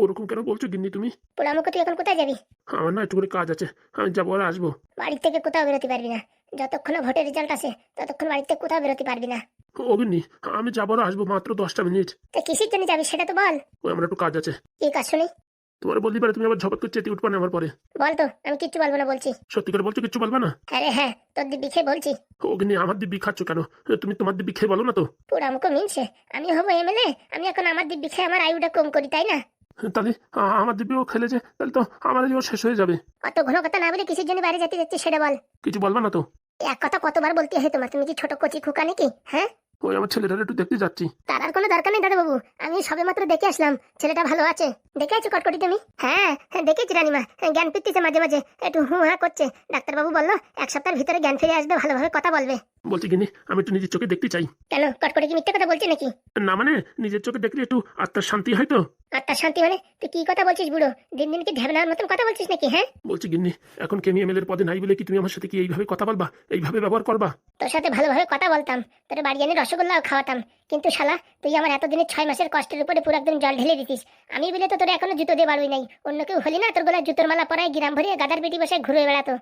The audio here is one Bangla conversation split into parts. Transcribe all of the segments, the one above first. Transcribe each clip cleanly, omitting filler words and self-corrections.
ওরকম কেন বলছো গিন্নি তুমি? পোড়ামুখো, তুই এখন কোথায় যাবি? আমার না একটু করে কাজ আছে, আমি যাবো আর আসবো। বাড়ি থেকে কোথাও বেরোতে পারবি না, যতক্ষণ না ভোটের রেজাল্ট আসে ততক্ষণ বাড়ি থেকে কোথাও বেরোতে পারবি না। ও গিন্নি, আমি যাবো আর আসবো মাত্র 10টা মিনিট। তো কিসের জন্য যাবি সেটা তো বল। ওই আমার একটু কাজ আছে। কি কাজ শুনি? তোমার বলতে পারে তুমি আবার ঝপত করে চেতে উঠবা না আমার পরে। বল তো, আমি কিচ্ছু বলবো না বলছি। সত্যি করে বলছো, কিচ্ছু বলবা না? আরে হ্যাঁ, তোর দিব্যি খেয়ে বলছি। ও গিন্নি, আমার দিব্যি খাচ্ছ কেন? তুমি তোমার দিব্যি খেয়ে বলো না তো। পোড়ামুখো মিনছে, আমি হবো এমএলএ, আমি এখন আমার দিব্যি খেয়ে আমার আয়ুটা কম করি, তাই না? তাহলে আমার দিব্যিও খেলে যে, তাহলে তো আমার আয়ুও শেষ হয়ে যাবে। অত ঘন কথা না বলে কিসের জন্য বাইরে যেতে যাচ্ছিস সেটা বল। কিছু বলবা না তো? এক কথা কতবার বলতে হয় তোমার? তুমি কি ছোট কচি খোকা নাকি? হ্যাঁ, ওই আমার ছেলেটার একটু দেখতে যাচ্ছি। তার আর কোনো দরকার নেই দাদা বাবু, আমি সবে মাত্র দেখে আসলাম, ছেলেটা ভালো আছে। দেখে আছো কটকটি তুমি? হ্যাঁ হ্যাঁ, দেখেছি রানিমা, জ্ঞান ফিরতেছে মাঝে মাঝে, একটু হু হা করছে। ডাক্তারবাবু বললো 1 সপ্তাহের ভিতরে জ্ঞান ফিরে আসবে, ভালোভাবে কথা বলবে। বলছি গিন্নি, আমি একটু নিজের চোখে দেখতে চাই। কেন, কটকটি কি মিথ্যে কথা বলছে নাকি? না মানে, নিজের চোখে দেখলে একটু আত্মার শান্তি হয় তো। আত্মার শান্তি মানে? তুই কি কথা বলছিস বুড়ো? দিন দিন কি ঢেবনার মতন কথা বলছিস নাকি? হ্যাঁ, বলছি গিন্নি, এখন কেমি এমএলএর পদে নাই বলে কি তুমি আমার সাথে কি এইভাবে কথা বলবা, এইভাবে ব্যবহার করবা? তোর সাথে ভালোভাবে কথা বলতাম, তোর বাড়ি এনে রসগোল্লাও খাওয়াতাম, কিন্তু শালা তুই আমার এতদিনের 6 মাসের কষ্টের উপরে পুরো একদম জল ঢেলে দিতিস। আমি বলে তো তোর এখনো জুতো দিয়ে বাড়ুই নাই, অন্য কেউ হলি না তোর গলায় জুতোর মালা পরায় গ্রাম ভরিয়ে গাদার পেটি বসে ঘুরে বেড়াতো।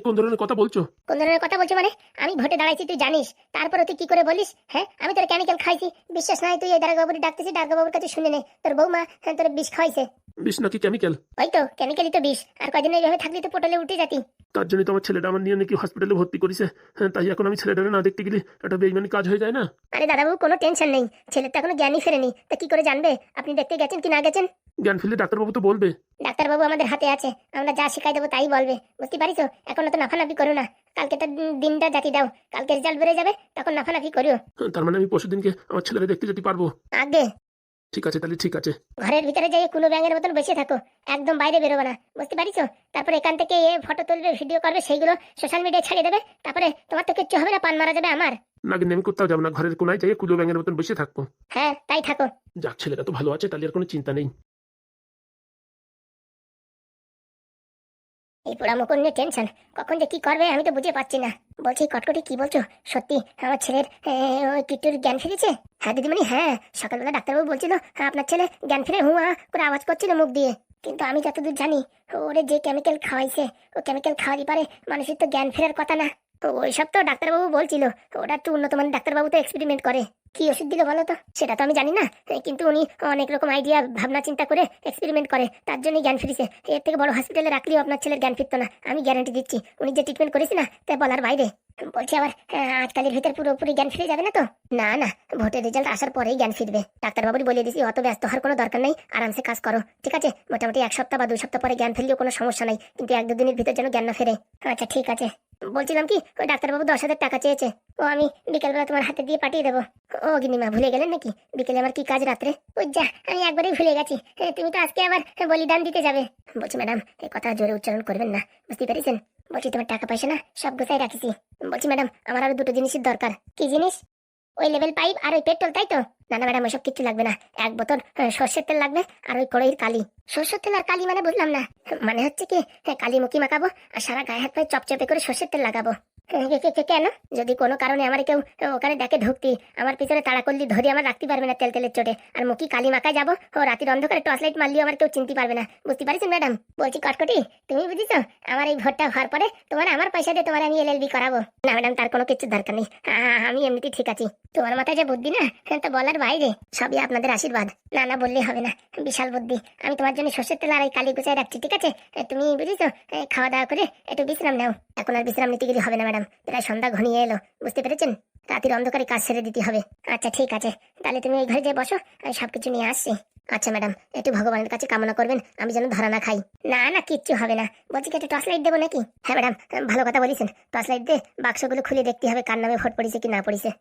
কোন ধরনের কথা বলছো? কোন ধরনের কথা বলছো মানে? আমি ভোটে দাঁড়াইছি তুই জানিস, তারপরে তুই কি করে বলিস? হ্যাঁ, আমি তোর কেমিক্যাল খাইছি, বিশ্বাস নাই তুই এই দারোগাবুর ডাকতেছিস, দারোগাবুর কাছে শুনে নে তোর বৌমা তোর বিষ খাইছে। বিষ নাকি কেমিক্যাল? ওই তো কেমিক্যালই তো বিষ, আর কদিন এইভাবে থাকলি তো পটলে উঠে যাতি। তার জন্য তো আমার ছেলেটা আমার নিয়ে নাকি হসপিটালে ভর্তি করেছে। হ্যাঁ, তাই এখন আমি ছেলেটারে না দেখতে গেলে একটা বেইমানি কাজ হয়ে যায় না? আরে দাদাবাবু, কোনো টেনশন নেই, ছেলের তো এখনো জ্ঞানই ফেরেনি, তা কি করে জানবে আপনি দেখতে গেছেন কি না গেছেন? জ্ঞান ফিরলে ডাক্তারবাবু তো বলবে। ডাক্তারবাবু আমাদের হাতে আছে, আমরা যা শিখাই দেবো তাই বলবে, বুঝতে পারিস? এখন তো নাফানাফি করো না, কালকে তো দিনটা জাতি দাও, কালকে রেজাল্ট বেড়ে যাবে তখন নাফানাফি করিও। হ্যাঁ, তার মানে আমি পরশুদিনকে আমার ছেলেরা দেখতে যেতে পারবো? আগে ঠিক আছে, তাহলে ঠিক আছে। ঘরের ভিতরে যাই কুলো ব্যাঙের মতন বসে থাকো, একদম বাইরে বেরোবে না, বুঝতে পারিস? তারপরে এখান থেকে এ ফটো তুলবে, ভিডিও করবে, সেইগুলো সোশ্যাল মিডিয়ায় ছাড়িয়ে দেবে, তারপরে তোমার তো কিচ্ছু হবে না, পান মারা যাবে আমার। না কিন্তু আমি কোথাও যাবো না, ঘরের কোনায় যাই কুলো ব্যাঙের মতন বসে থাকবো। হ্যাঁ তাই থাকো। যাক, ছেলেটা তো ভালো আছে, তাহলে আর কোনো চিন্তা নেই। এই পোড়ামুকুর নিয়ে টেনশন, কখন যে কি করবে আমি তো বুঝে পাচ্ছি না। বলছি কটকটি, কি বলছো? সত্যি আমার ছেলের ওই কিট্টুর জ্ঞান ফিরেছে? হ্যাঁ দিদিমণি, হ্যাঁ সকালবেলা ডাক্তারবাবু বলছিল হ্যাঁ আপনার ছেলে জ্ঞান ফিরে হুয়া করে আওয়াজ করছিল মুখ দিয়ে, কিন্তু আমি যতদূর জানি ওরে যে কেমিক্যাল খাওয়াইছে, ও কেমিক্যাল খাওয়ারই পারে মানুষের তো জ্ঞান ফেরার কথা না। তো ওইসব তো ডাক্তারবাবু বলছিল, ওটা একটু উন্নত মানের ডাক্তারবাবু তো এক্সপেরিমেন্ট করে। কি ওষুধ দিল বলো তো? সেটা তো আমি জানি না, কিন্তু উনি অনেক রকম আইডিয়া ভাবনা চিন্তা করে এক্সপেরিমেন্ট করে, তার জন্যই জ্ঞান ফিরেছে। এর থেকে বড় হসপিটালে রাখলেও আপনার ছেলের জ্ঞান ফিরতো না, আমি গ্যারান্টি দিচ্ছি। উনি যে ট্রিটমেন্ট করেছি না, তাই বলার বাইরে। বলছি আবার আজকালের ভিতর পুরোপুরি জ্ঞান ফিরে যাবে না তো? না না, ভোটের রেজাল্ট আসার পরেই জ্ঞান ফিরবে। ডাক্তারবাবুর বলে দিছি অত ব্যস্ত হওয়ার কোনো দরকার নেই, আরামসে কাজ করো, ঠিক আছে? মোটামুটি 1 সপ্তাহ বা 2 সপ্তাহ পরে জ্ঞান ফিরলেও কোনো সমস্যা নাই, কিন্তু 1-2 দিনের ভিতর যেন জ্ঞান না ফেরে। আচ্ছা ঠিক আছে। বলছিলাম কি, ওই ডাক্তারবাবু 10,000 টাকা চেয়েছে, ও আমি বিকেলবেলা তোমার হাতে দিয়ে পাঠিয়ে দেবো। ও গিনিমা, ভুলে গেলেন নাকি? বিকেলে আমার কি কাজ রাত্রে? ওই যা, আমি একবারই ভুলে গেছি, তুমি তো আজকে আবার বলিদান দিতে যাবে। বলছি ম্যাডাম, এই কথা জোরে উচ্চারণ করবেন না, বুঝতে পেরেছেন? বলছি তোমার টাকা পয়সা না সব গোছাই রাখিছি। বলছি ম্যাডাম, আমার আরো 2টো জিনিসের দরকার। কি জিনিস? ওই লেভেল পাইপ আর ওই পেট্রোল, তাই তো? না না ম্যাডাম, ওইসব কিছু লাগবে না, 1 বোতল সর্ষের তেল লাগবে, আর ওই কড়াইয়ের কালি। সর্ষের তেল আর কালি মানে বুঝলাম না। মানে হচ্ছে কি, কালি মুখি মাখাবো আর সারা গায়ে হাত পায়ে চপচপে করে সর্ষের তেল লাগাবো। কেন? যদি কোনো কারণে আমার কেউ ওখানে দেখে ঢুকতি, আমার পিছনে তাড়া করলি ধরে আমার রাখতে পারবে না তেলের চোটে, আর মুখি কালি মাখায় যাবো, ও রাতের অন্ধকারে টর্চ লাইট মারলেও আমার কেউ চিনতে পারবে না, বুঝতে পারছেন ম্যাডাম? বলছি কটকটি, তুমি বুঝিস আমার এই ভোটটা হওয়ার পরে তোমার আমার পয়সা দিয়ে তোমার আমি এলএলবি করাবো। না ম্যাডাম, তার কোনো কিছু দরকার নেই, আমি এমনিতেই ঠিক আছি। তোমার মাথায় যে বুদ্ধি না, তা বলার বাইরে, সবই আপনাদের আশীর্বাদ। না না বললে হবে না, বিশাল বুদ্ধি। আমি তোমার জন্য সর্ষের তেল আর এই কালি গুছাই রাখছি, ঠিক আছে? তুমি বুঝিস, খাওয়া দাওয়া করে একটু বিশ্রাম নাও। এখন আর বিশ্রাম নিতে গেলে হবে না ম্যাডাম, প্রায় সন্ধ্যা ঘনিয়ে এলো, বুঝতে পেরেছেন? রাতের অন্ধকারে কাজ ছেড়ে দিতে হবে। আচ্ছা ঠিক আছে, তাহলে তুমি ওই ঘরে যেয়ে বসো, আমি সবকিছু নিয়ে আসছি। আচ্ছা ম্যাডাম, একটু ভগবানের কাছে কামনা করবেন আমি যেন ধরা না খাই। না না, কিচ্ছু হবে না। বলছি কি, একটা টর্চ লাইট দেবো নাকি? হ্যাঁ ম্যাডাম, ভালো কথা বলেছেন, টর্চ লাইট দিয়ে বাক্সগুলো খুলে দেখতে হবে কার নামে ভোট পড়েছে কি না পড়েছে।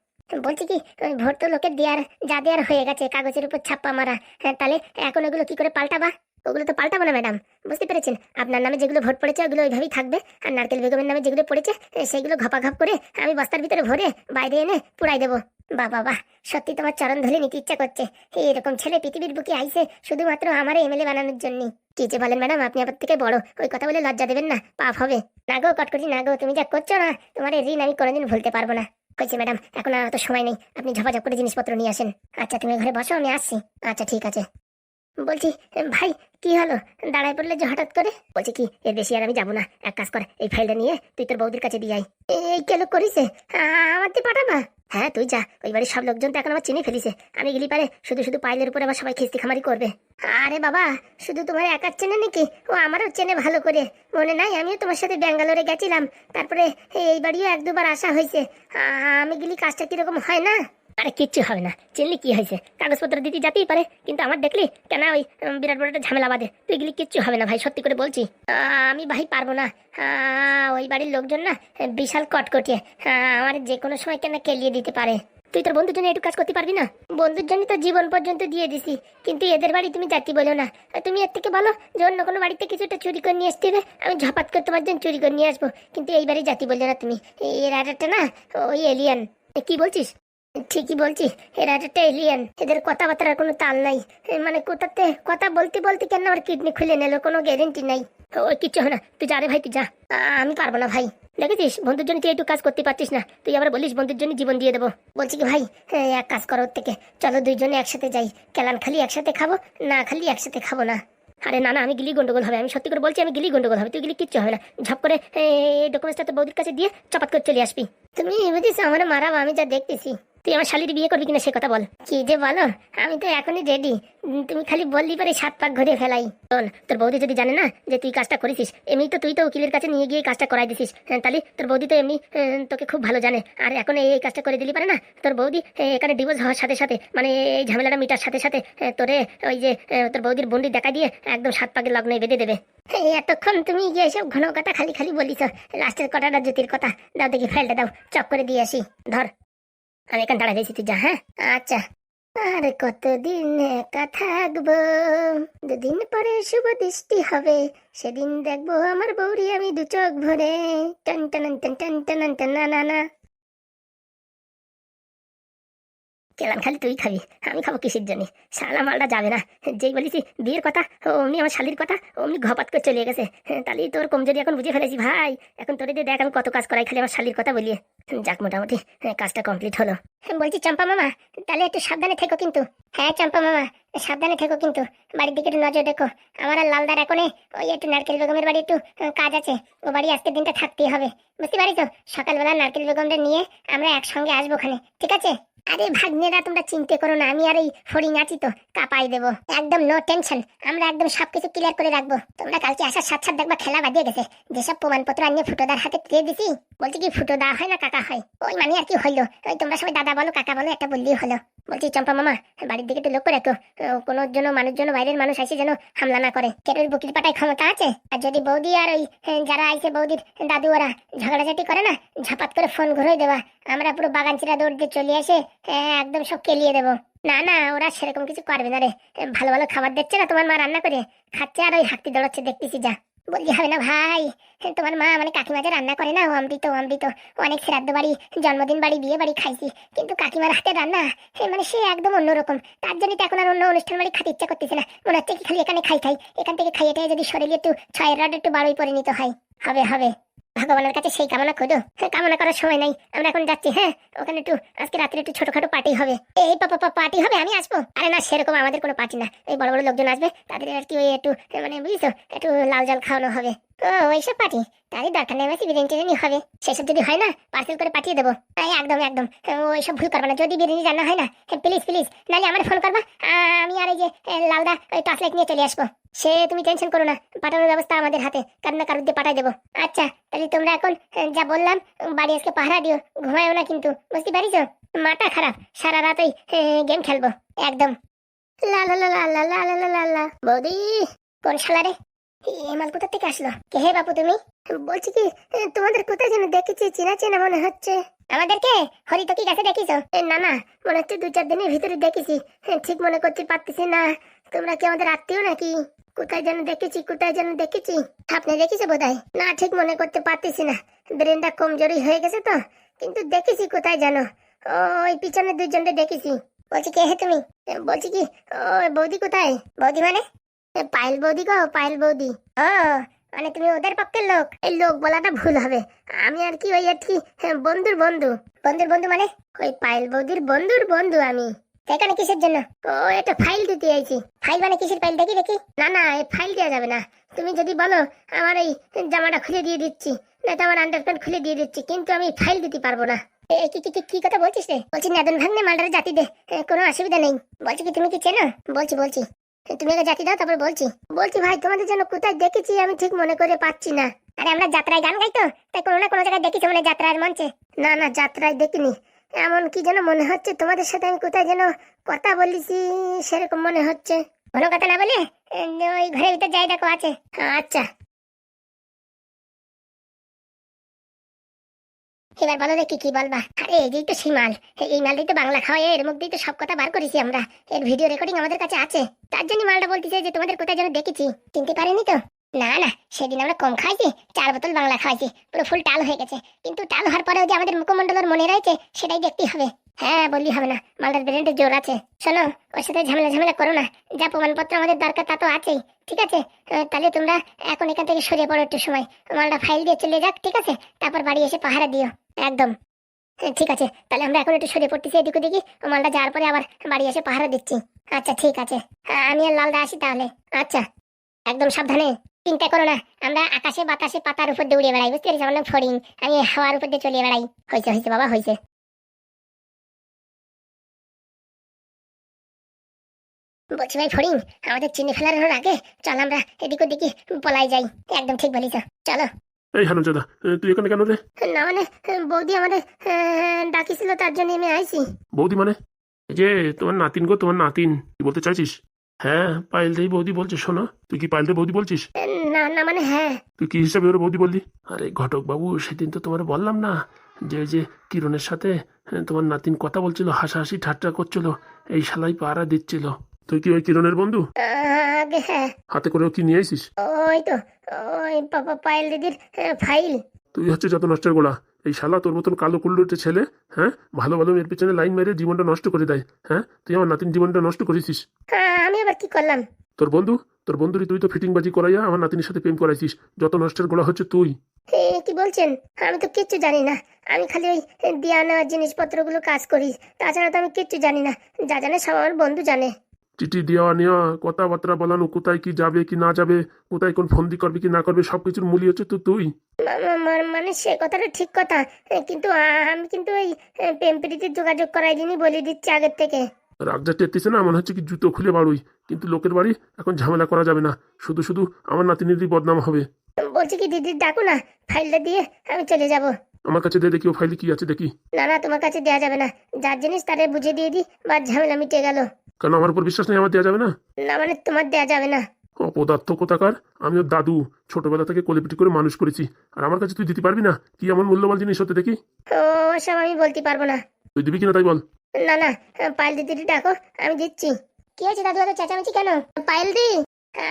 বলছি কি, ভোট তো লোকের দেওয়ার যা দেওয়ার হয়ে গেছে, কাগজের উপর ছাপ্পা মারা, হ্যাঁ তাহলে এখন ওগুলো কি করে পাল্টাবা? ওগুলো তো পাল্টাবো না ম্যাডাম, বুঝতে পেরেছেন? আপনার নামে যেগুলো ভোট পড়েছে ওগুলো ওইভাবেই থাকবে, আর নারকেল বেগমের নামে যেগুলো পড়েছে সেগুলো ঘপাঘপ করে আমি বস্তার ভিতরে ভরে বাইরে এনে পুড়াই দেবো। বাহ বাহ, সত্যি তোমার চরণ ধরে নিতে ইচ্ছা করছে। এরকম ছেলে পৃথিবীর বুকে আইছে শুধুমাত্র আমার এমএলএ বানানোর জন্য। কি যে বলেন ম্যাডাম, আপনি আমার থেকে বড়, ওই কথা বলে লজ্জা দেবেন না, পাপ হবে। না গো কটকটি, না গো, তুমি যা করছো না, তোমার এই ঋণ আমি কোনোদিন ভুলতে পারবো না। কইছি ম্যাডাম, এখন আর অত সময় নেই, আপনি ঝপাঝপ করে জিনিসপত্র নিয়ে আসেন। আচ্ছা তুমি ঘরে বসো, আমি আসছি। আচ্ছা ঠিক আছে। বলছি ভাই কি হলো, দাঁড়ায় পড়লে যে হঠাৎ করে? বলছি কি, এর বেশি আর আমি যাবো না, এক কাজ কর, এই ফাইলটা নিয়ে তুই তোর বৌদির কাছে দিয়ে আয়। এই কেন করিছে, আমার দিয়ে পাঠাবা? হ্যাঁ তুই যা, ওই বাড়ির সব লোকজন তো এখন আমার চিনে ফেলিছে, আমি গেলি পারে শুধু শুধু পাইলের উপরে আবার সবাই খিস্তি খামারি করবে। আরে বাবা, শুধু তোমার একার চেনে নাকি, ও আমারও চেনে ভালো করে। মনে নাই আমিও তোমার সাথে ব্যাঙ্গালোরে গেছিলাম, তারপরে এই বাড়িও এক দুবার আসা হয়েছে। আমি গেলি কাজটা কিরকম হয় না? আরে কিচ্ছু হবে না, চিনলি কি হয়েছে, কাগজপত্র দিতে যেতেই পারে, কিন্তু আমার দেখলি কেন ওই বিরাট বড় একটা ঝামেলা বাদে, তুই গেলি কিচ্ছু হবে না ভাই, সত্যি করে বলছি। আমি ভাই পারবো না, ওই বাড়ির লোকজন না বিশাল কটকটিয়ে, আমার যে কোনো সময় কেন কেলিয়ে দিতে পারে। তুই তোর বন্ধুর জন্য একটু কাজ করতে পারবি না? বন্ধুর জন্য তো জীবন পর্যন্ত দিয়ে দিছি, কিন্তু এদের বাড়ি তুমি জাতি বলো না। তুমি এর থেকে বলো যে অন্য কোনো বাড়িতে কিছুটা চুরি করে নিয়ে আসতে হবে, আমি ঝপাত করে তোমার জন্য চুরি করে নিয়ে আসবো, কিন্তু এই বাড়ি জাতি বললে না তুমি। এর আর একটা না ওই এলিয়ান। কি বলছিস? ঠিকই বলছি, এরা একটা এলিয়ান, এদের কথাবার্তার কোনো তাল নাই। মানে কোথাতে কথা বলতে বলতে কেন আমার কিডনি খুলে নিল, কোনো গ্যারেন্টি নাই। ওই কিচ্ছু হয় না, তুই যা রে ভাই, তুই যা। আমি পারবো না ভাই। দেখেছিস, বন্ধুর জন্য তুই একটু কাজ করতে পারছিস না, তুই আবার বলিস বন্ধুর জন্য জীবন দিয়ে দেবো। বলছি কি ভাই, এক কাজ করো, ওর থেকে চলো দুইজনে একসাথে যাই, কেলান খালি একসাথে খাবো, না খালি একসাথে খাবো না। আরে না না, আমি গিলি গন্ডগোল হবে, আমি সত্যি করে বলছি, আমি গিলি গন্ডগোল হবে, তুই গিলি কিচ্ছু হবে না। ঝপ করে ডকুমেন্টসটা তো বৌদির কাছে দিয়ে চপাত করে চলে আসবি। তুমি বুঝিস আমার মারাবো, আমি যা দেখতেছি। তুই আমার শালির বিয়ে করবি কিনা সে কথা বল। কি যে বলো, আমি তো এখনই রেডি, তুমি খালি বললি পারে 7 পাক ঘুরে ফেলাই। শোন, তোর বৌদি যদি জানে না যে তুই কাজটা করেছিস, এমনি তো তুই তো উকিলের কাছে নিয়ে গিয়ে কাজটা করাই দিছিস, তাহলে তোর বৌদি তো এমনি তোকে খুব ভালো জানে। আর এখন এই কাজটা করে দিলি পারে না, তোর বৌদি এখানে ডিভোর্স হওয়ার সাথে সাথে, মানে এই ঝামেলাটা মিটার সাথে সাথে তোরে ওই যে তোর বৌদির বন্দি দেখা দিয়ে একদম 7 পাকের লগ্নে বেঁধে দেবে। এতক্ষণ তুমি গিয়ে এসব ঘন কথা খালি খালি বলিস, লাস্টের কথাটা জ্যোতির কথা। দাও দেখি ফাইলটা দাও, চক করে দিয়ে আসি। ধর, আমি এখানে দাঁড়াই দিয়েছি, তুই যা। হ্যাঁ আচ্ছা। আর কতদিন একা থাকবো, 2 দিন পরে শুভ দৃষ্টি হবে, সেদিন দেখবো আমার বৌরি আমি 2 চোখ ভরে। টান টান টান টান টান টান না না না। কেলান খালি তুই খাবি, আমি খাবো কিসের জন্য? শালা মালটা যাবে না, যেই বলেছি বিয়ের কথা অমনি আমার শালির কথা অমনি ঘপাত করে চলে গেছে। তাহলেই তোর কমজোরি এখন বুঝে ফেলেছি ভাই, এখন তোরে দিয়ে দেখ আমি কত কাজ করাই খালি আমার শালির কথা বলিয়ে। যাক, মোটামুটি কাজটা কমপ্লিট হলো। বলছি চম্পা মামা, তাহলে একটু সাবধানে থেকো কিন্তু। হ্যাঁ চম্পা মামা, সাবধানে থেকো কিন্তু, বাড়ির দিকে একটু নজর দেখো। আমার আর লালদার এখনে ওই একটু নারকেল বেগমের বাড়ি একটু কাজ আছে, ও বাড়ি আজকের দিনটা থাকতেই হবে, বুঝতে পারি তো? সকালবেলা নারকেল বেগমদের নিয়ে আমরা একসঙ্গে আসবো ওখানে, ঠিক আছে? আরে ভাগ্নেরা তোমরা চিন্তা করো না, আমি আর এই ফড়িং আছি তো, কাপাই দেবো, একদম নো টেনশন। আমরা একদম সবকিছু ক্লিয়ার করে রাখবো। তোমরা কালকে আসার সাথে সাথে দেখবা খেলা বাজিয়ে গেছে। যেসব প্রমাণপত্র আনিয়ে ফুটোদার হাতে দিয়ে দিছি, বলছি কি ফুটো দা হয় না কাকা হয়, ওই মানে আর কি হইলো, ওই তোমরা সবাই দাদা বলো কাকা বলো, একটা বললেই হলো। বলছি চম্পা মামা, বাড়ির দিকে একটু লক্ষ্য রাখো, কোনো জন্য মানুষ যেন বাইরের মানুষ আসে যেন হামলা না করে। কেরোর বুকির পাটায় ক্ষমতা আছে, আর যদি বৌদি আর ওই যারা আইছে বৌদির দাদু ওরা ঝগড়াঝাটি করে না, ঝাপাত করে ফোন ঘুরে দেওয়া, আমরা পুরো বাগান চিরা দৌড় দিয়ে চলে আসে একদম সব কেলিয়ে দেবো। না না, ওরা সেরকম কিছু করবে না রে, ভালো ভালো খাবার দিচ্ছে না তোমার মা, রান্না করে খাচ্ছে আর ওই হাঁকতে দৌড়াচ্ছে দেখতেছি, যা। বললি হবে না ভাই, তোমার মা মানে কাকিমা যে রান্না করে না, ও অমৃত অমৃত। অনেক শ্রাদ্ধ বাড়ি, জন্মদিন বাড়ি, বিয়ে বাড়ি খাইছি, কিন্তু কাকিমার হাতে রান্না মানে সে একদম অন্যরকম। তার জন্য তো এখন আর অন্য অনুষ্ঠান বাড়ি খাতে ইচ্ছা করতেছে না, মনে হচ্ছে কি খালি এখানে খাই খাই, এখান থেকে খাইয়ে যদি শরীরে একটু 6 রাত একটু 12ই পরিণত হয়। হবে হবে, ভগবানের কাছে সেই কামনা করো। কামনা করার সময় নাই, আমরা এখন যাচ্ছি। হ্যাঁ, ওখানে একটু আজকে রাত্রে একটু ছোটখাটো পার্টি হবে। এই পার্টি হবে, আমি আসবো? আরে না, সেরকম আমাদের কোনো পার্টি না, এই বড় বড় লোকজন আসবে, তাদের আর কি ওই একটু মানে বুঝছো একটু লাল জল খাওয়ানো হবে। ও ওইসব পার্টি, তারই দরকার নেই, বেশি বিরিয়ানি টিরিয়ানি হবে, সেসব যদি হয় না পার্সেল করে পাঠিয়ে দেবো। একদম একদম, ওইসব ভুল করবা না, যদি বিরিয়ানি রান্না হয় না প্লিজ প্লিজ, নাহলে আমার ফোন করবা, আমি আর এই যে লালদা ওই টর্চ লাইট নিয়ে চলে আসবো। সে তুমি টেনশন করো না, পাঠানোর ব্যবস্থা আমাদের হাতে, কারণ না কারোর দিয়ে পাঠাই দেবো। আচ্ছা তাহলে তোমরা এখন যা বললাম বাড়ি আজকে পাহারা দিও, ঘুমায়ও না কিন্তু, বুঝতে পারিস? মাথা খারাপ, সারা রাত ওই গেম খেলবো একদম। লা লা লা লা লা লা লা লা লা লা। বৌদি, কোন শালা রে? এই মাল কোথা থেকে আসলো? কে হে বাপু তুমি? বলছি কি, তোমাদের কোথায় যেন দেখেছি, চেনা চেনা মনে হচ্ছে। আমাদেরকে হরি তো কি কাছে দেখিস? না না, মনে হচ্ছে 2-4 দিনের ভিতরে দেখেছি, ঠিক মনে করতে পারতেছি না। তোমরা কি আমাদের আত্মীয় নাকি? কোথায় যেন দেখেছি, কোথায় যেন দেখেছি। আপনি দেখেছো বোধহয়? না ঠিক মনে করতে পারতেছি না, ব্রেনটা কমজোরি হয়ে গেছে তো, কিন্তু দেখেছি কোথায় যেন, ওই পিছনে 2জনকে দেখেছি। বলছি কে হে তুমি? বলছি কি, ওই বৌদি কোথায়? বৌদি মানে পায়েল বৌদি গো, পায়েল বৌদি। ও মানে তুমি ওদের পক্ষের লোক? এই লোক বলাটা ভুল হবে, আমি আর কি ওই আর কি বন্ধুর বন্ধু। বন্ধুর বন্ধু মানে ওই পায়েল বৌদির বন্ধুর বন্ধু আমি। এখানে কিসের জন্য? ও, এটা ফাইল দিতে আইছি। ফাইল মানে কিসের ফাইল? দেখি দেখি। না না, এই ফাইল দেওয়া যাবে না। তুমি যদি বলো আমার এই জামাটা খুলে দিয়ে দিচ্ছি, না তো আমার আন্ডারপ্যান্ট খুলে দিয়ে দিচ্ছি, কিন্তু আমি ফাইল দিতে পারবো না। কি কি কি কি কথা বলছিস রে? বলছি নাদন ভাগ্নে মালটারে জাতি দে, কোনো অসুবিধা নেই। বলছি কি তুমি কি চেনো? বলছি বলছি। তুমি আগে জাতি দাও, তারপর বলছি। বলছি ভাই, তোমাদের জন্য কোথায় দেখেছি আমি ঠিক মনে করে পাচ্ছি না। আরে আমরা যাত্রায় গান গাই তো, তাই কোনো না কোনো জায়গায় দেখেছি মানে যাত্রার মঞ্চে। না না, যাত্রায় দেখিনি। এমন কি যেন মনে হচ্ছে তোমাদের সাথে আমি কোথায় যেন কথা বলেছি, সেরকম মনে হচ্ছে। কোনো কথা না বলে ওই ঘরের ভিতর যাই, দেখো আছে। আচ্ছা, এবার বলো রে, কি কি বলবা? আরে এই যেই তো সেই মাল, এই মাল দিয়ে তো বাংলা খাওয়া, এর মধ্যে তো সব কথা বার করেছি আমরা। এর ভিডিও রেকর্ডিং আমাদের কাছে আছে। তার জন্য মালটা বলতেছে যে তোমাদের কোথায় যেন দেখেছি। চিনতে পারিনি তো? না না, সেদিন আমরা কম খাইছি, 4 বোতল বাংলা খাইছি, পুরো ফুল টাল হয়ে গেছে। কিন্তু টাল হওয়ার পরেও যে আমাদের মুখমণ্ডলের মনে রয়েছে, সেটাই দেখতেই হবে। হ্যাঁ, বললি হবে না, মালটার ব্রেন্ডের জোর আছে। শোনো, ওর সাথে ঝামেলা ঝামেলা করো না। যা প্রমাণপত্র আমাদের দরকার তা তো আছেই, ঠিক আছে? তাহলে তোমরা এখন এখান থেকে সরে পড়ো একটু সময়। মালটা ফাইল দিয়ে চলে যাক, ঠিক আছে? তারপর বাড়ি এসে পাহারা দিও একদম। ঠিক আছে, তাহলে আমরা এখন একটু সরে পড়তেছি এদিক ওদিকে। মালটা যাওয়ার পরে আবার বাড়ি এসে পাহারা দিচ্ছি। আচ্ছা ঠিক আছে। আমি আর লালদা আসি তাহলে। আচ্ছা, একদম সাবধানে। চিন্তা করো না, আমরা আকাশে বাতাসে পাতার উপর দিয়ে উড়ে বেড়াই, বুঝতে পেরেছি? আমার নাম ফড়িং, আমি হাওয়ার উপর দিয়ে চলিয়ে বেড়াই। হয়েছে হয়েছে বাবা, হয়েছে। বলছি ভাই ফড়িং, আমাদের চিনি ফেলানোর আগে চল আমরা এদিক ওদিকে পলাই যাই। একদম ঠিক বলিস, চলো। এই হারামজাদা, তুই এখানে কেন রে? না মানে, বৌদি আমাদের ডাকিছিল, তার জন্য আমি আইছি। বৌদি মানে? এই যে তোমার নাতিন গো, তোমার নাতিন। কি বলতে চাইছিস? হ্যাঁ, পায়েল দেই বৌদি বলছিস। শোনো, তুই কি পায়েল দে বৌদি বলছিস? না না মানে, হ্যাঁ। তুই কি হিসাবে ওরা বৌদি বললি? আরে ঘটক বাবু, সেদিন তো তোমার বললাম না যে ওই যে কিরণের সাথে তোমার নাতিন কথা বলছিল, হাসাহাসি ঠাট্টা করছিল, এই শালাই পাহারা দিচ্ছিল। তুই কি ওই কিরণের বন্ধু? আগে হ্যাঁ। হাতে করেও কি নিয়ে আইসিস? ওই তো, ওই পায়েল দিদির ফাইল। তুই হচ্ছে যত নষ্টের গোড়া। এই শালা তোর মতন কালো কুল্লুটে ছেলে, হ্যাঁ, ভালো ভালো মেয়ের পিছনে লাইন মেরে জীবনটা নষ্ট করে দেয়। হ্যাঁ, তুই আমার নাতিন জীবনটা নষ্ট করেছিস। আমি আবার কি করলাম? তোর বন্ধুরই তুই তো ফিটিংবাজি করাইয়া আমার নাতিনের সাথে প্রেম করাইছিস। যত নষ্টের গোড়া হচ্ছে তুই। কি বলছেন? আমি তো কিচ্ছু জানি না। আমি খালি ওই দেয়া নেওয়ার জিনিসপত্রগুলো কাজ করি, তাছাড়া তো আমি কিচ্ছু জানি না। যা জানে সব আমার বন্ধু জানে। চিঠি দেওয়া নেওয়া, কথাবার্তা বলানো, কোথায় কি যাবে কি না যাবে, কোথায় কোন ফন্দি করবে কি না করবে, সবকিছুর মূল্য হচ্ছে তো তুই। মানে সে কথাটা ঠিক কথা, কিন্তু আমি কিন্তু ওই প্রেম প্রীতির যোগাযোগ করাই দিনই বলে দিচ্ছি আগের থেকে। রাগ যা টেরতেছে না, মনে হচ্ছে কি জুতো খুলে বাড়ুই। কিন্তু লোকের বাড়ি এখন ঝামেলা করা যাবে না, শুধু শুধু আমার নাতিনেরই বদনাম হবে। বলছি কি দিদির ডাকো না, ফাইলটা দিয়ে আমি চলে যাব। আমার কাছে দে দেখি, ও ফাইলে কি আছে দেখি। না না, তোমার কাছে দেওয়া যাবে না। যার জিনিস তারে বুঝে দিয়ে দিই, বা ঝামেলা মিটে গেল। কেন, আমার উপর বিশ্বাস নেই? আমার দেওয়া যাবে না? না মানে, তোমার দেওয়া যাবে না। অপদার্থ কোথাকার! আমি ওর দাদু, ছোটবেলা থেকে কোলেপিটি করে মানুষ করেছি, আর আমার কাছে তুই দিতে পারবি না? কি এমন মূল্যবান জিনিস হতে দেখি? ও সব আমি বলতে পারবো না। তুই দিবি কিনা তাই বল। না না, পায়েল দিদি ডাকো, আমি দিচ্ছি। কি হয়েছে দাদু, এত চেঁচামেচি কেন? পায়েল দি,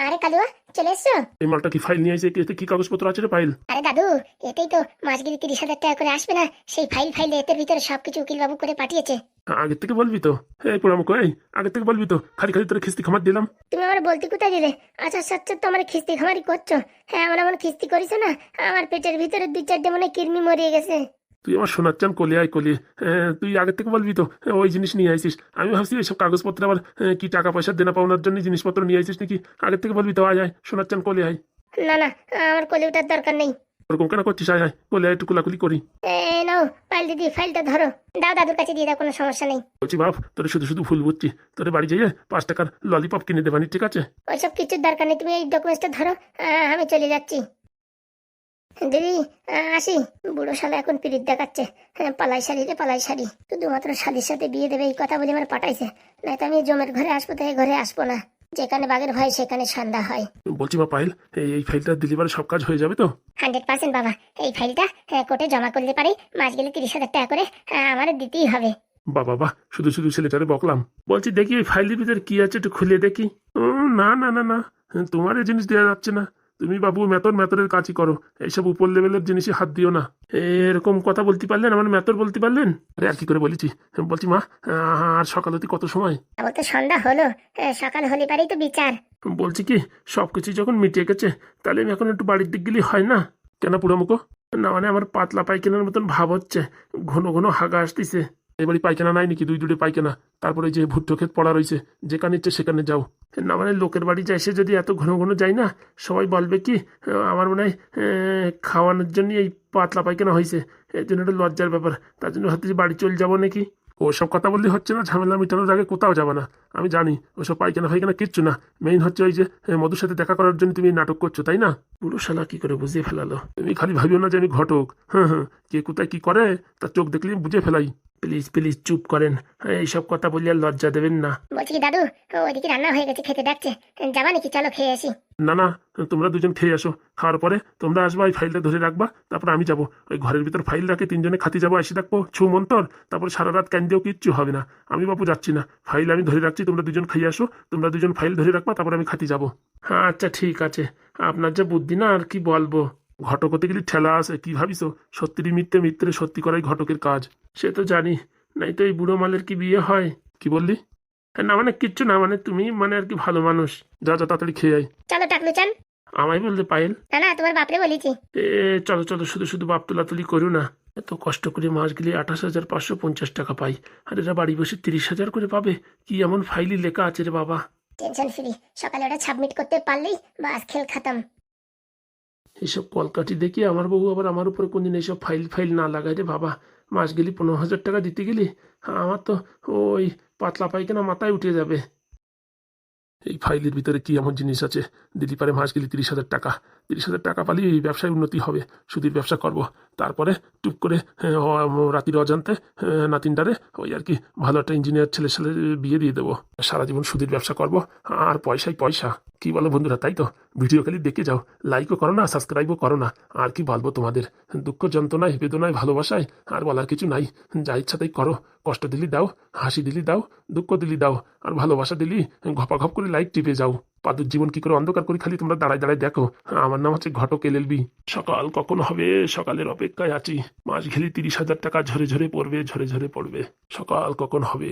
আরে কালুয়া, চলে এসছো? এই মালটা কি ফাইল নিয়ে এসে, এতে কি কাগজপত্র আছে রে পাইল? আরে দাদু, এতেই তো মাসগিরি 30,000 টাকা করে আসবে না? সেই ফাইল এতের ভিতরে সবকিছু উকিল বাবু করে পাঠিয়েছে। আগের থেকে বলবি তো? এই পোড়ামুখো, এই আগের থেকে বলবি তো? খালি খালি তোর খিস্তি খামার দিলাম। তুমি আমার বলতে কোথায় দিলে? আচ্ছা সচ্ছ, তো আমার খিস্তি খামারি করছো? হ্যাঁ, আমার খিস্তি করিস না। আমার পেটের ভিতরে 2-4টে মনে কৃমি মরিয়ে গেছে। তুই আমার সোনার চান কলে আয় কলে। তুই আগের থেকে বলবি তো ওই জিনিস নিয়ে আইসিস। আমি ভাবছি এইসব কাগজপত্র আবার কি টাকা পয়সা দেনা পাওনার জন্য জিনিসপত্র নিয়ে আইসিস নাকি? আগের থেকে বলবি তো, আয় আয় সোনার চান কলে আয়। না না, আমার কলে ওঠার দরকার নেই। ওরকম কেন করছিস? আয় আয় কলে আয়, একটু কোলাকুলি করি। নাও পায়েল দিদি, ফাইলটা ধরো। দাও, দাদুর কাছে দিয়ে দাও, কোনো সমস্যা নেই। বলছি বাপ, তোর শুধু শুধু ফুল বুঝছি। তোর বাড়ি যাইয়ে 5 টাকার ললিপপ কিনে দেবানি, ঠিক আছে? ওইসব কিছুর দরকার নেই, তুমি এই ডকুমেন্টসটা ধরো। আমি চলে যাচ্ছি। দিদি, আসি। বুড়ো শালা এখন পিরিত দেখাচ্ছে। পালাই শাড়ি রে পালাই শাড়ি, শুধুমাত্র শালির সাথে বিয়ে দেবে এই কথা বলে আমার পাঠাইছে। নয়তো আমি জমের ঘরে আসবো, তাই ঘরে আসবো না। যেখানে বাঘের ভয় সেখানে সন্ধ্যা হয়। বলছি মা পাইল, এই ফাইলটা দিলে পরে সব কাজ হয়ে যাবে তো? 100% বাবা। এই ফাইলটা কোর্টে জমা করলে পারি, মাস গেলে 30,000 টাকা করে আমার দিতেই হবে। বাবা বাহ, শুধু শুধু ছেলেটারে বকলাম। বলছি দেখি ওই ফাইলের ভিতরে কি আছে, একটু খুলে দেখি। না না না না, তোমার এই জিনিস দেওয়া যাচ্ছে না। তুমি বাবু মেতরের কাজই করো, এইসব উপর লেভেলের জিনিসে হাত দিও না। এরকম কথা বলতে পারলেন, আমার মেতর বলতে পারলেন? আরে আর কি করে বলেছি। বলছি মা, আর সকাল হতে কত সময়? আমার তো সন্ধ্যা হলো, সকাল হলে পারেই তো বিচার। বলছি কি, সবকিছু যখন মিটে গেছে, তাহলে আমি এখন একটু বাড়ির দিক গেলে হয় না? কেন পুরামুখো? না মানে আমার পাতলা পায়খানার মতন ভাব হচ্ছে, ঘন ঘন হাগা আসতেছে। এবারে পায়খানা নাই নাকি? দুই দুটো পায়খানা, তারপরে যে ভুট্টো ক্ষেত পড়া রয়েছে, যেখানে ইচ্ছে সেখানে যাও। না মানে লোকের বাড়ি যাই সে যদি এত ঘন ঘন যাই না, সবাই বলবে কি আমার মনে হয় খাওয়ানোর জন্য এই পাতলা পায়খানা হয়েছে, এর জন্য একটা লজ্জার ব্যাপার। তার জন্য ভাবতেছি বাড়ি চলে যাবো নাকি। ওসব কথা বললে হচ্ছে না, ঝামেলা মিটানোর আগে কোথাও যাবে না। আমি জানি ওসব পায়খানা ফাইখানা কিচ্ছু না। মেইন হচ্ছে ওই যে মধুর সাথে দেখা করার জন্য তুমি এই নাটক করছো, তাই না? পুরো শালা কি করে বুঝিয়ে ফেলালো। তুমি খালি ভাবিও না যে আমি ঘটক। হ্যাঁ হ্যাঁ, কে কোথায় কি করে তার চোখ দেখলে আমি বুঝে ফেলাই। প্লিজ প্লিজ চুপ করেন, এইসব কথা বললে আর লজ্জা দেবেন না। বলছি কি দাদু, ওইদিকে রান্না হয়ে গেছে, খেতে ডাকছে, যাবা নাকি? চলো খেয়ে আসি। না না, তোমরা দুজন খেয়ে আসো। খাওয়ার পরে তোমরা আসবা, ওই ফাইলটা ধরে রাখবা, তারপর আমি যাবো। ওই ঘরের ভিতর ফাইল রাখে তিনজনে খাতি যাবো, এসে দেখবো ছু মন্তর, তারপর সারা রাত কান্দিও কিচ্ছু হবে না। আমি বাপু যাচ্ছি না, ফাইল আমি ধরে রাখছি, তোমরা দুজন খাইয়ে আসো। তোমরা দুজন ফাইল ধরে রাখবা, তারপর আমি খাতি যাবো। হ্যাঁ আচ্ছা ঠিক আছে, আপনার যা বুদ্ধি না আর কি বলবো। ঘটক হতে গেলে ঠেলা আছে, কি ভাবিস? সত্যিরই মিথ্যে, মিথ্যে সত্যি করাই ঘটকের কাজ। সে তো জানি, নাই তো এই বুড়ো মালের কি বিয়ে হয়? কি বললি? না মানে কিচ্ছু না, মানে তুমি মানে আর কি ভালো মানুষ। যা যা তাড়াতাড়ি খেয়ে আয়। চলো টাকলু চান। আমায় বলতে পায়েল? না না, তোমার বাপরে বলেছি। এ চলো চলো, শুধু শুধু বাপ তোলাতুলি করো না। এত কষ্ট করে মাস গেলে 28,550 টাকা পাই, আর এরা বাড়ি বসে 30,000 করে পাবে। কি এমন ফাইলই লেখা আছে রে বাবা। টেনশন ফ্রি, সকালে ওটা সাবমিট করতে পারলেই বাস খেল খতম। এইসব কলকাঠি দেখি আমার বউ আবার আমার উপরে কোনদিন এইসব ফাইল ফাইল না লাগায় রে বাবা। মাস গেলি 15,000 টাকা দিতে গেলি, আমার তো ওই পাতলা পায়খানা মাথায় উঠে যাবে। এই ফাইলের ভিতরে কি এমন জিনিস আছে দিদি পারে মাস গেলে 30,000 টাকা? 30,000 টাকা পালি এই ব্যবসায় উন্নতি হবে, সুদীর ব্যবসা করব। তারপরে টুপ করে রাতির অজান্তে নাতিনটারে ওই আর কি ভালো একটা ইঞ্জিনিয়ার ছেলের সাথে বিয়ে দিয়ে দেবো। সারা জীবন সুদীর ব্যবসা করব, আর পয়সাই পয়সা। কি বলো বন্ধুরা, তাই তো? ভিডিও খালি দেখে যাও, লাইকও করো না, সাবস্ক্রাইবও করো না। আর কি বলবো তোমাদের, দুঃখ যন্ত্রণায় বেদনায় ভালোবাসায় আর বলার কিছু নাই। যা ইচ্ছা তাই করো, কষ্ট দিলি দাও, হাসি দিলি দাও, দুঃখ দিলি দাও, আর ভালোবাসা দিলি ঘপাঘপ করে লাইক টিপে যাও। পাদুর জীবন কি করে অন্ধকার করে খালি তোমরা দাঁড়ায় দাঁড়ায় দেখো। আমার নাম হচ্ছে ঘটক LLB। সকাল কখন হবে সকালের অপেক্ষায় আছি। মাস ঘেলি 30,000 টাকা ঝরে ঝরে পড়বে, ঝরে ঝরে পড়বে। সকাল কখন হবে?